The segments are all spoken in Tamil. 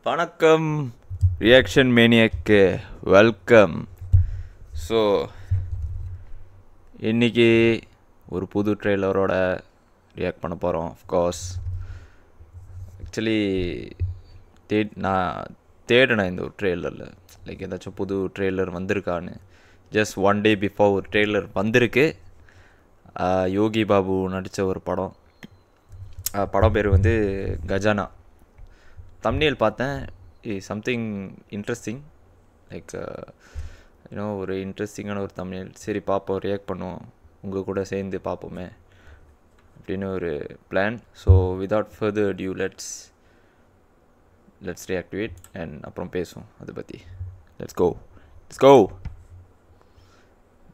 வணக்கம் ரியாக்ஷன் மேனியாக்கு வெல்கம். ஸோ இன்றைக்கி ஒரு புது ட்ரெய்லரோட ரியாக்ட் பண்ண போகிறோம். ஆஃப்கோர்ஸ் ஆக்சுவலி நான் தேடினேன் இந்த ஒரு ட்ரெய்லரில், லைக் ஏதாச்சும் புது ட்ரெய்லர் வந்திருக்கான்னு. ஜஸ்ட் ஒன் டே பிஃபோர் ஒரு ட்ரெய்லர் வந்திருக்கு. யோகி பாபு நடித்த ஒரு படம். படம் பேர் வந்து கஜானா. தம்ப்நெயில் பார்த்தேன், சம்திங் இன்ட்ரெஸ்டிங், லைக் யூனோ ஒரு இன்ட்ரெஸ்டிங்கான ஒரு தம்ப்நெயில். சரி பார்ப்போம், ரியாக்ட் பண்ணுவோம், உங்கள் கூட சேர்ந்து பார்ப்போமே அப்படின்னு ஒரு plan. So without further due let's react it and அப்புறம் பேசுவோம் அதை பற்றி. Let's go.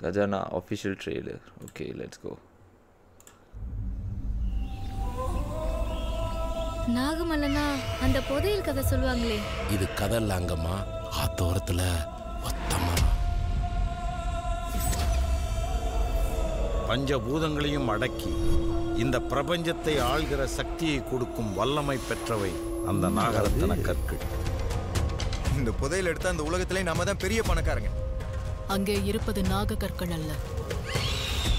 Gajaana official trailer. Okay, let's go. நாகமல்லனா அந்த புதையல் கதை சொல்லுவாங்களே, இது கதை இல்லங்கம்மா, ஆத்தோரத்துல ஒத்தமா பஞ்சபூதங்களையும் அடக்கி இந்த பிரபஞ்சத்தை ஆள்கிற சக்தியை கொடுக்கும் வல்லமை பெற்றவை அந்த நாகரத்தன கற்கள். இந்த புதையல் எடுத்த அந்த உலகத்திலே நாம தான் பெரிய பணக்காரங்க. அங்கே இருப்பது நாக கற்கள் அல்ல,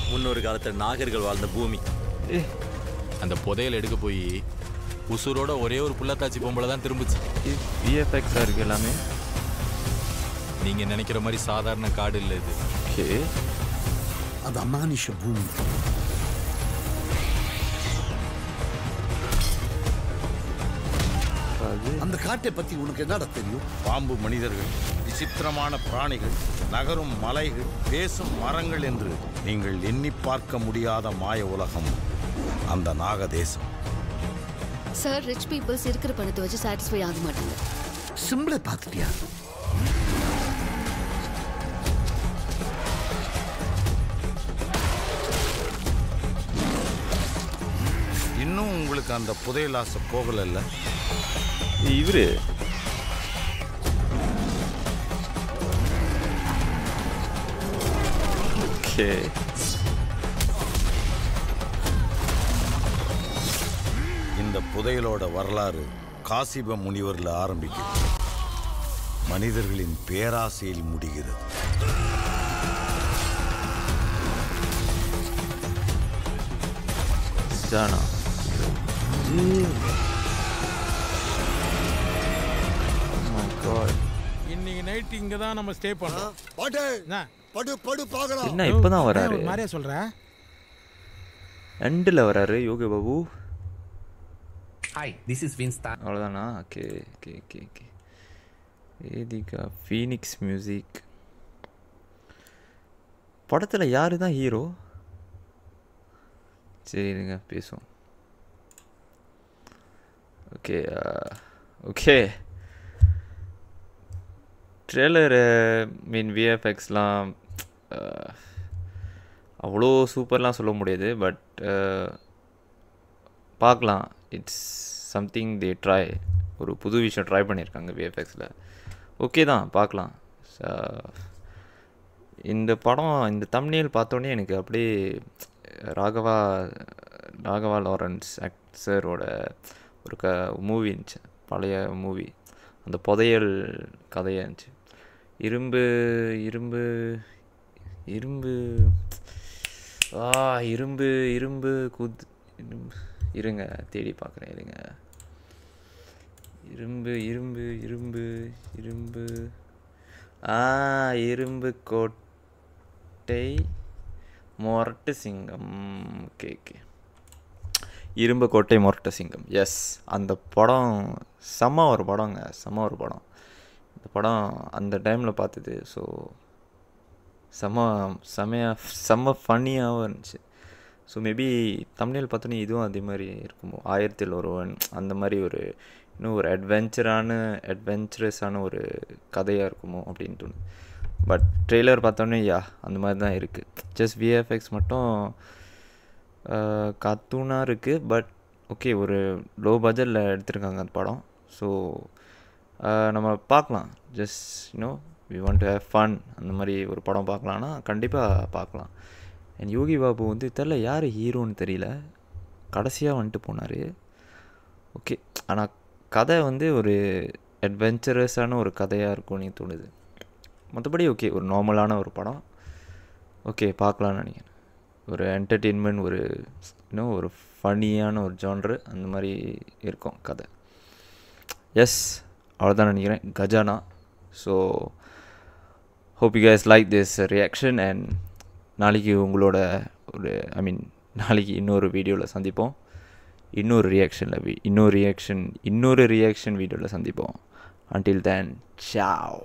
முன்னொரு காலத்தில் நாகர்கள் வாழ்ந்த பூமி. அந்த புதையல் எடுக்க போய் உசூரோட ஒரே ஒரு புள்ளத்தாச்சி பொம்பளை தான் திரும்பிச்சு. விஎஃப்எக்ஸாக இருக்குது எல்லாமே. நீங்க நினைக்கிற மாதிரி சாதாரண காடு இல்லை இது. ஓகே, அது அமானுஷ பூமி. அந்த காட்டை பத்தி உனக்கு என்னடா தெரியும்? பாம்பு மனிதர்கள், விசித்திரமான பிராணிகள், நகரும் மலைகள், பேசும் மரங்கள் என்று நீங்கள் எண்ணி பார்க்க முடியாத மாய உலகம் அந்த நாகதேசம். சார், ரிச் பீப்புள்ஸ் இருக்கிற பணத்தை வச்சு சாட்டிஸ்ஃபை ஆக மாட்டாங்க. சிம்பிளை பார்த்துட்டியா? இன்னும் உங்களுக்கு அந்த புதையல் ஆசை போகல? இவரு ஓகே. இந்த புதையலோட வரலாறு காசிப முனிவரில் ஆரம்பிக்குது, மனிதர்களின் பேராசையில் முடிகிறது. ஜானா இன்னைக்கு நைட் இங்க தான் நம்ம ஸ்டே பண்றோம். என்ன இப்பதான் வராரு? மாதிரியா சொல்ற? எண்டில் வராரு Yogi Babu. Hi, this is வின்ஸ்தான். அவ்வளோதானா? ஓகே. ஏதிகா ஃபீனிக்ஸ் மியூசிக். படத்தில் யாரு தான் ஹீரோ? சரிங்க, பேசுவோம். ஓகே. ட்ரெய்லரு மீன் விஎஃப்எக்ஸ்லாம் அவ்வளோ சூப்பர்லாம் சொல்ல முடியாது, பட் பார்க்கலாம். It's something they try. ஒரு புது விஷயம் ட்ரை பண்ணியிருக்காங்க விஎஃப்எக்ஸில். ஓகே தான், பார்க்கலாம். இந்த படம், இந்த தம்ப்நெயில் பார்த்தோன்னே எனக்கு அப்படியே ராகவா லாரன்ஸ் சாரோட ஒரு மூவி இருந்துச்சு, பழைய மூவி. அந்த புதையல் கதையாக இருந்துச்சு. இரும்பு இருங்க, தேடி பார்க்குறேன். இரும்பு கோட்டை மொரட்டு சிங்கம். ஓகே. இரும்பு கோட்டை மொரட்டு சிங்கம். எஸ், அந்த படம் செம்ம ஒரு படம். இந்த படம் அந்த டைமில் பார்த்தது. ஸோ செம்ம ஃபன்னியாகவும் இருந்துச்சு. ஸோ மேபி தம்ப்நெயில் பார்த்தோன்னே இதுவும் அதே மாதிரி இருக்குமோ, 1000ல் ஒருவன் அந்த மாதிரி ஒரு இன்னும் ஒரு அட்வென்ச்சரஸான ஒரு கதையாக இருக்குமோ அப்படின்னு தோணுது. பட் ட்ரெய்லர் பார்த்தோன்னே அந்த மாதிரி தான் இருக்குது. ஜஸ்ட் விஎஃப்எக்ஸ் மட்டும் கார்ட்டூனாக இருக்குது. பட் ஓகே, ஒரு லோ பட்ஜெட்டில் எடுத்திருக்காங்க அந்த படம். ஸோ நம்ம பார்க்கலாம். Just we want to have fun. அந்த மாதிரி ஒரு படம் பார்க்கலான்னா கண்டிப்பாக பார்க்கலாம். அண்ட் யோகி பாபு வந்து தெரில யார் ஹீரோன்னு தெரியல, கடைசியாக வந்துட்டு போனார். ஓகே, ஆனால் கதை வந்து ஒரு அட்வென்ச்சரஸான ஒரு கதையாக இருக்கும்னு தோணுது. மற்றபடி ஓகே, ஒரு நார்மலான ஒரு படம். ஓகே, பார்க்கலான்னு நினைக்கிறேன். ஒரு என்டர்டெயின்மெண்ட், ஒரு இன்னும் ஒரு ஃபன்னியான ஒரு ஜான்ரு அந்த மாதிரி இருக்கும் கதை. எஸ், அவ்வளோதான் நினைக்கிறேன் Gajaana. So hope you guys like this reaction and நாளைக்கு உங்களோட ஒரு நாளைக்கு இன்னொரு வீடியோவில் சந்திப்போம். இன்னொரு ரியாக்ஷன் வீடியோவில் சந்திப்போம். until then, ciao.